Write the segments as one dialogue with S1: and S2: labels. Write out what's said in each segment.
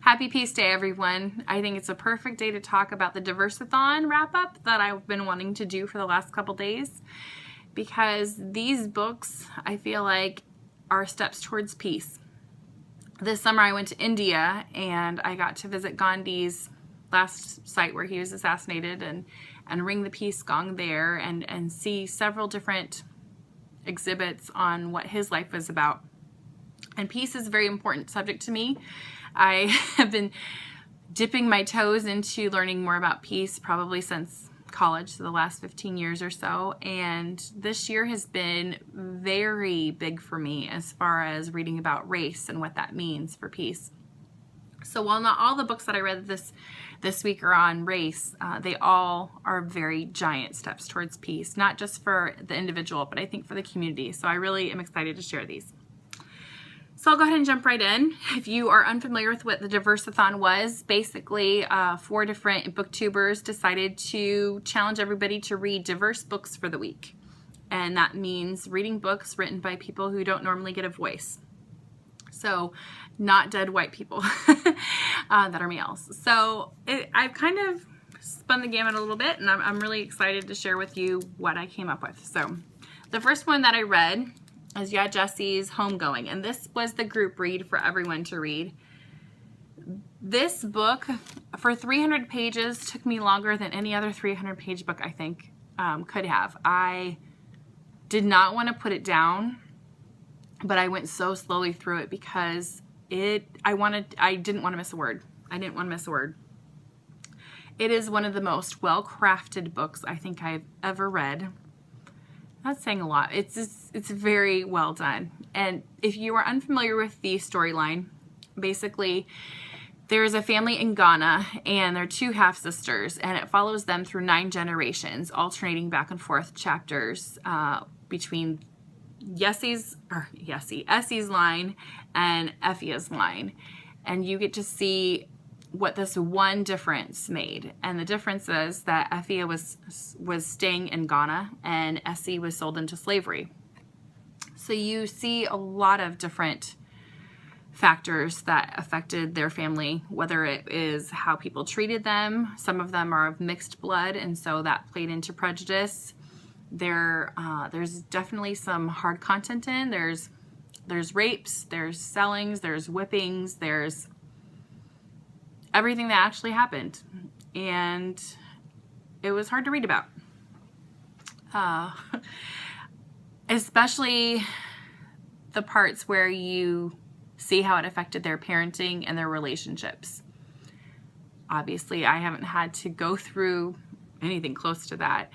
S1: Happy Peace Day, everyone. I think it's a perfect day to talk about the Diversathon wrap-up that I've been wanting to do for the last couple days, because these books, I feel like, are steps towards peace. This summer I went to India and I got to visit Gandhi's last site where he was assassinated and ring the peace gong there and see several different exhibits on what his life was about. And peace is a very important subject to me. I have been dipping my toes into learning more about peace probably since college, so the last 15 years or so, and this year has been very big for me as far as reading about race and what that means for peace. So while not all the books that I read this week are on race, they all are very giant steps towards peace, not just for the individual, but I think for the community. So I really am excited to share these. So I'll go ahead and jump right in. If you are unfamiliar with what the Diversathon was, basically 4 different booktubers decided to challenge everybody to read diverse books for the week. And that means reading books written by people who don't normally get a voice. So not dead white people that are males. So I've kind of spun the gamut a little bit, and I'm really excited to share with you what I came up with. So the first one that I read is Yaa Ghasi's Homegoing, and this was the group read for everyone to read. This book, for 300 pages, took me longer than any other 300-page book I think could have. I did not want to put it down, but I went so slowly through it because I didn't want to miss a word. I didn't want to miss a word. It is one of the most well-crafted books I think I've ever read. That's saying a lot. It's very well done. And if you are unfamiliar with the storyline, basically there is a family in Ghana and they're 2 half-sisters, and it follows them through 9 generations, alternating back and forth chapters between Essie's line and Effie's line. And you get to see what this one difference made, and the difference is that Effie was staying in Ghana and Essie was sold into slavery. So you see a lot of different factors that affected their family, whether it is how people treated them. Some of them are of mixed blood, and so that played into prejudice. There's definitely some hard content in. There's rapes, there's sellings, there's whippings, there's everything that actually happened, and it was hard to read about, especially the parts where you see how it affected their parenting and their relationships. Obviously, I haven't had to go through anything close to that,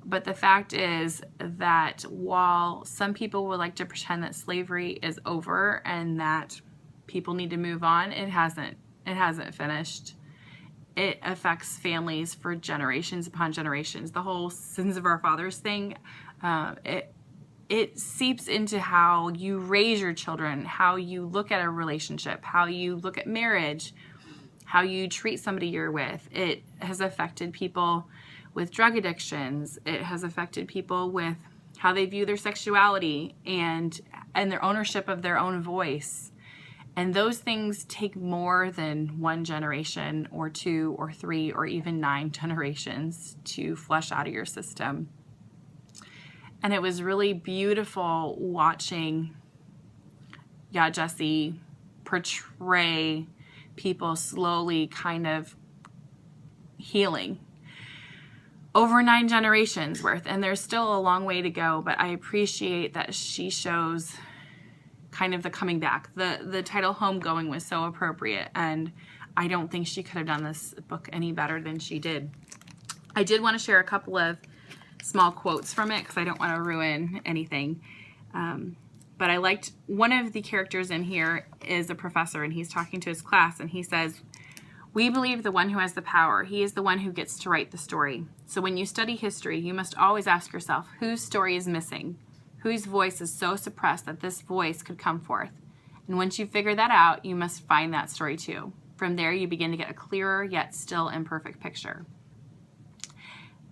S1: but the fact is that while some people would like to pretend that slavery is over and that people need to move on, it hasn't finished. It affects families for generations upon generations. The whole sins of our fathers thing, it seeps into how you raise your children, how you look at a relationship, how you look at marriage, how you treat somebody you're with. It has affected people with drug addictions. It has affected people with how they view their sexuality and their ownership of their own voice. And those things take more than 1 generation or 2 or 3 or even 9 generations to flush out of your system. And it was really beautiful watching Yaa Ghasi portray people slowly kind of healing over 9 generations worth. And there's still a long way to go, but I appreciate that she shows kind of the coming back. The title Homegoing was so appropriate, and I don't think she could have done this book any better than she did. I did want to share a couple of small quotes from it because I don't want to ruin anything. But I liked one of the characters in here is a professor, and he's talking to his class, and he says, "We believe the one who has the power. He is the one who gets to write the story. So when you study history, you must always ask yourself, whose story is missing? Whose voice is so suppressed that this voice could come forth? And once you figure that out, you must find that story too. From there, you begin to get a clearer yet still imperfect picture."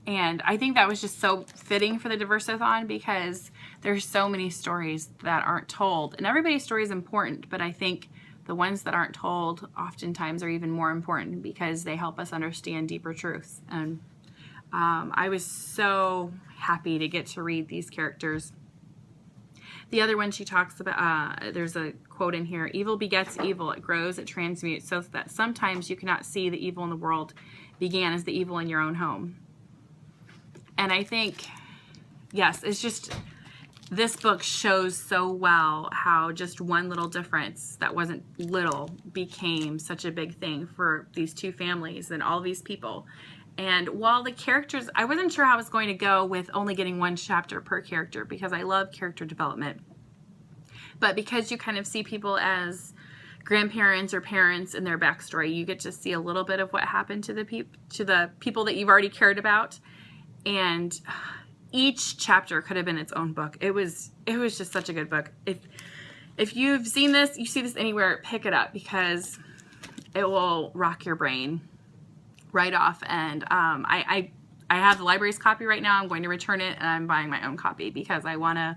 S1: And I think that was just so fitting for the Diversathon because there's so many stories that aren't told. And everybody's story is important, but I think the ones that aren't told oftentimes are even more important because they help us understand deeper truths. And I was so happy to get to read these characters. The other one she talks about, there's a quote in here, evil begets evil, it grows, it transmutes, so that sometimes you cannot see the evil in the world began as the evil in your own home. And I think, yes, it's just, this book shows so well how just one little difference that wasn't little became such a big thing for these two families and all these people. And while the characters, I wasn't sure how I was going to go with only getting one chapter per character because I love character development. But because you kind of see people as grandparents or parents in their backstory, you get to see a little bit of what happened to the people that you've already cared about. And each chapter could have been its own book. It was just such a good book. If you've seen this, you see this anywhere, pick it up because it will rock your brain right off. And I have the library's copy right now. I'm going to return it, and I'm buying my own copy because I want to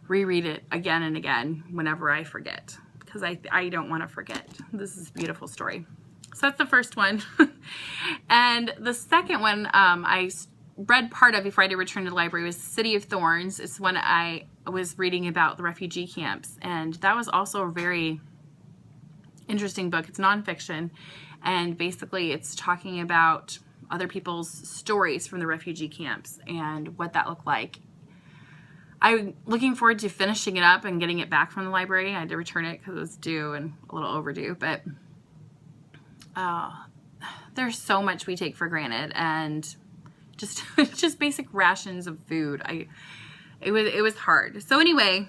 S1: reread it again and again whenever I forget, because I don't want to forget. This is a beautiful story. So that's the first one. And the second one I read part of before I did return to the library was City of Thorns. It's when I was reading about the refugee camps, and that was also a very interesting book. It's nonfiction, and basically it's talking about other people's stories from the refugee camps and what that looked like. I'm looking forward to finishing it up and getting it back from the library. I had to return it because it was due and a little overdue, but there's so much we take for granted, and just basic rations of food. It was hard. So anyway,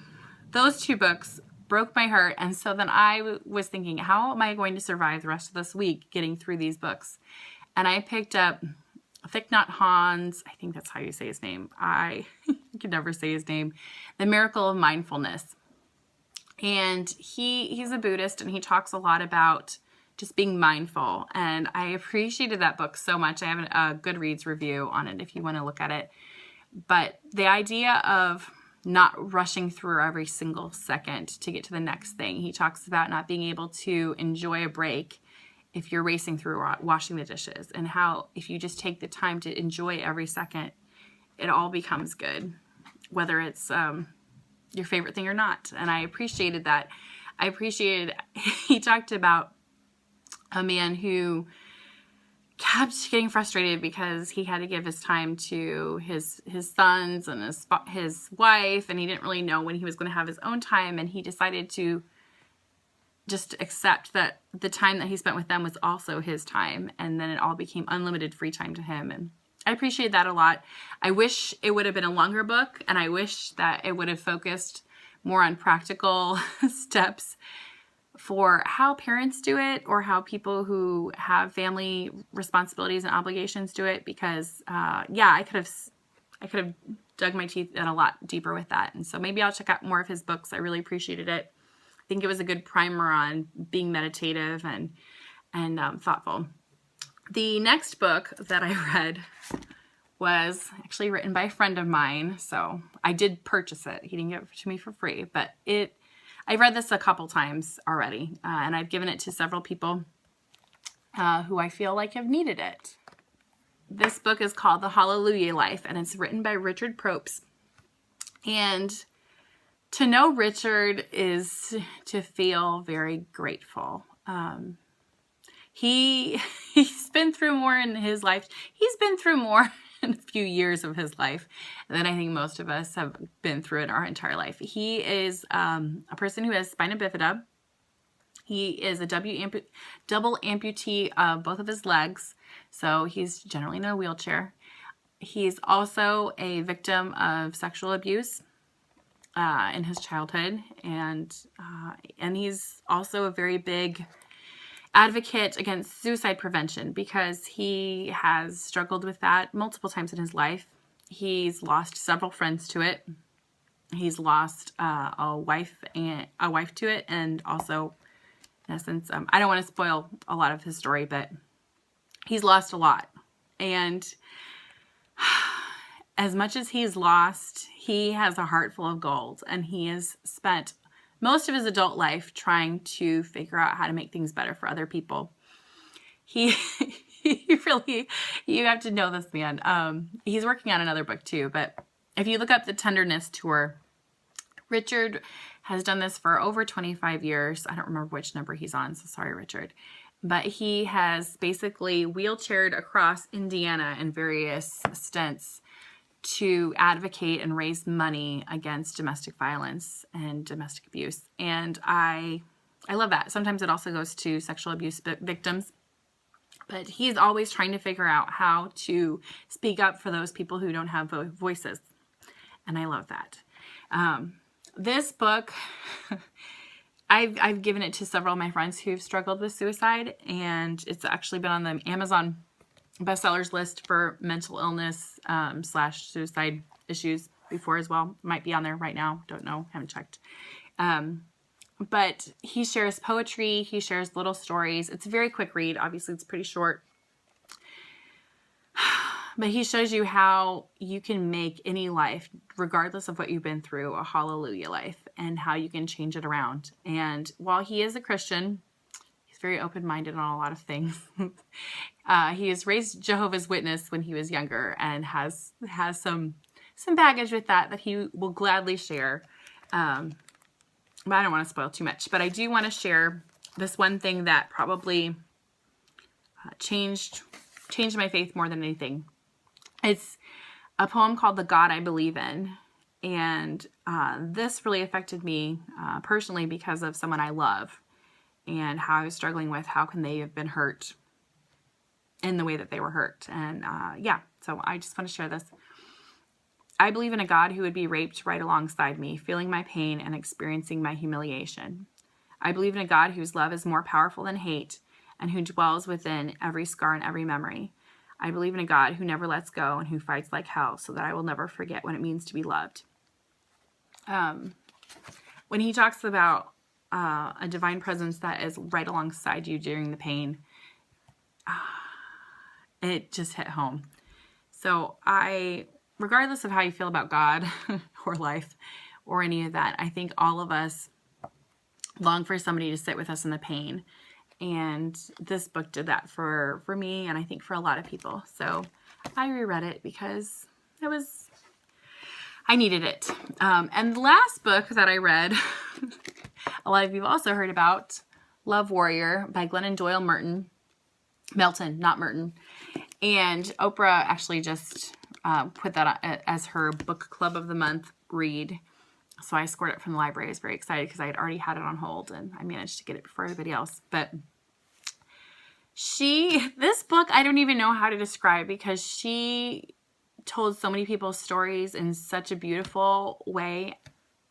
S1: those two books broke my heart, and so then I was thinking, how am I going to survive the rest of this week getting through these books? And I picked up Thich Nhat Hanh's, I think that's how you say his name. I can never say his name. The Miracle of Mindfulness. And he's a Buddhist, and he talks a lot about just being mindful. And I appreciated that book so much. I have a Goodreads review on it if you want to look at it. But the idea of not rushing through every single second to get to the next thing. He talks about not being able to enjoy a break if you're racing through washing the dishes, and how if you just take the time to enjoy every second, it all becomes good, whether it's your favorite thing or not. And I appreciated that. He talked about a man who kept getting frustrated because he had to give his time to his sons and his wife, and he didn't really know when he was going to have his own time, and he decided to just accept that the time that he spent with them was also his time, and then it all became unlimited free time to him. And I appreciate that a lot. I wish it would have been a longer book, and I wish that it would have focused more on practical steps for how parents do it, or how people who have family responsibilities and obligations do it, because I could have dug my teeth in a lot deeper with that. And so maybe I'll check out more of his books. I really appreciated it. I think it was a good primer on being meditative and thoughtful. The next book that I read was actually written by a friend of mine, so I did purchase it. He didn't give it to me for free, but I've read this a couple times already, and I've given it to several people who I feel like have needed it. This book is called The Hallelujah Life, and it's written by Richard Propst. And to know Richard is to feel very grateful. He's been through more in his life. He's been through more in a few years of his life than I think most of us have been through in our entire life. He is a person who has spina bifida. He is a double amputee of both of his legs, so he's generally in a wheelchair. He's also a victim of sexual abuse in his childhood, and he's also a very big advocate against suicide prevention because he has struggled with that multiple times in his life. He's lost several friends to it. He's lost a wife to it, and also, in essence, I don't want to spoil a lot of his story, but he's lost a lot. And as much as he's lost, he has a heart full of gold, and he has spent most of his adult life trying to figure out how to make things better for other people. He really, you have to know this man. He's working on another book too, but if you look up the Tenderness Tour, Richard has done this for over 25 years. I don't remember which number he's on, so sorry, Richard. But he has basically wheelchaired across Indiana in various stints to advocate and raise money against domestic violence and domestic abuse. And I love that. Sometimes it also goes to sexual abuse victims. But he's always trying to figure out how to speak up for those people who don't have voices. And I love that. This book, I've given it to several of my friends who've struggled with suicide. And it's actually been on the Amazon bestsellers list for mental illness / suicide issues before as well. Might be on there right now. Don't know. Haven't checked. But he shares poetry. He shares little stories. It's a very quick read. Obviously, it's pretty short. But he shows you how you can make any life, regardless of what you've been through, a hallelujah life, and how you can change it around. And while he is a Christian, he's very open-minded on a lot of things. He was raised Jehovah's Witness when he was younger and has some baggage with that he will gladly share. But I don't want to spoil too much. But I do want to share this one thing that probably changed my faith more than anything. It's a poem called The God I Believe In. And this really affected me personally because of someone I love and how I was struggling with how can they have been hurt in the way that they were hurt. And so I just want to share this. I believe in a God who would be raped right alongside me, feeling my pain and experiencing my humiliation. I believe in a God whose love is more powerful than hate and who dwells within every scar and every memory. I believe in a God who never lets go and who fights like hell so that I will never forget what it means to be loved. When he talks about a divine presence that is right alongside you during the pain, it just hit home. So regardless of how you feel about God or life or any of that, I think all of us long for somebody to sit with us in the pain. And this book did that for me and I think for a lot of people. So I reread it because I needed it. And the last book that I read, a lot of you have also heard about, Love Warrior by Glennon, Doyle, Melton, not Merton. And Oprah actually just put that as her book club of the month read. So I scored it from the library. I was very excited because I had already had it on hold and I managed to get it before everybody else. But this book, I don't even know how to describe because she told so many people's stories in such a beautiful way.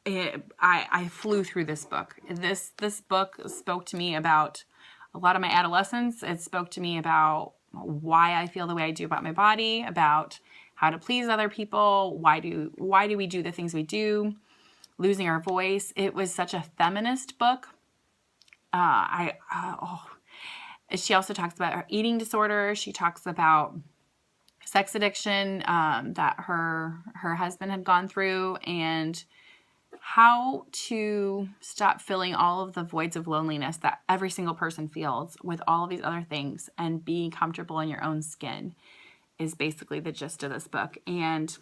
S1: I flew through this book. This book spoke to me about a lot of my adolescence. It spoke to me about why I feel the way I do about my body, about how to please other people, why do we do the things we do, losing our voice. It was such a feminist book. She also talks about her eating disorder. She talks about sex addiction that her husband had gone through and how to stop filling all of the voids of loneliness that every single person feels with all of these other things and being comfortable in your own skin is basically the gist of this book. And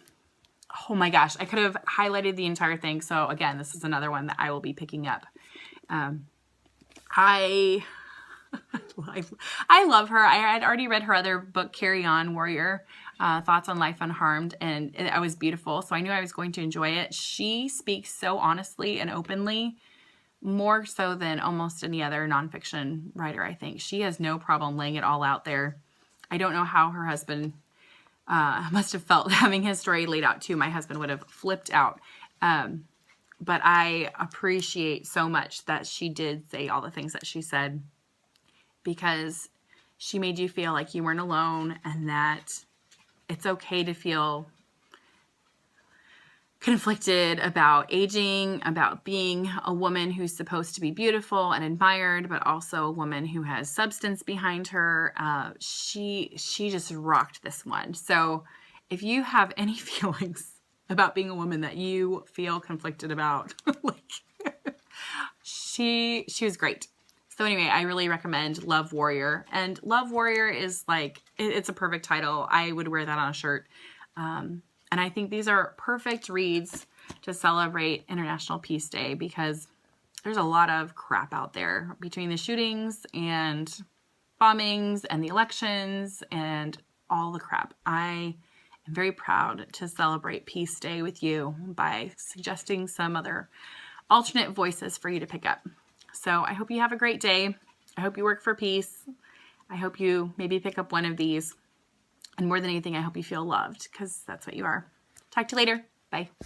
S1: oh my gosh, I could have highlighted the entire thing. So again, this is another one that I will be picking up. I love her. I had already read her other book, Carry On Warrior, Thoughts on Life Unharmed, and it was beautiful. So I knew I was going to enjoy it. She speaks so honestly and openly, more so than almost any other nonfiction writer, I think. She has no problem laying it all out there. I don't know how her husband must have felt having his story laid out too. My husband would have flipped out. But I appreciate so much that she did say all the things that she said, because she made you feel like you weren't alone and that it's okay to feel conflicted about aging, about being a woman who's supposed to be beautiful and admired, but also a woman who has substance behind her. She just rocked this one. So if you have any feelings about being a woman that you feel conflicted about, like, she was great. So anyway, I really recommend Love Warrior. And Love Warrior is like, it's a perfect title. I would wear that on a shirt. And I think these are perfect reads to celebrate International Peace Day, because there's a lot of crap out there between the shootings and bombings and the elections and all the crap. I am very proud to celebrate Peace Day with you by suggesting some other alternate voices for you to pick up. So I hope you have a great day. I hope you work for peace. I hope you maybe pick up one of these. And more than anything, I hope you feel loved, because that's what you are. Talk to you later. Bye.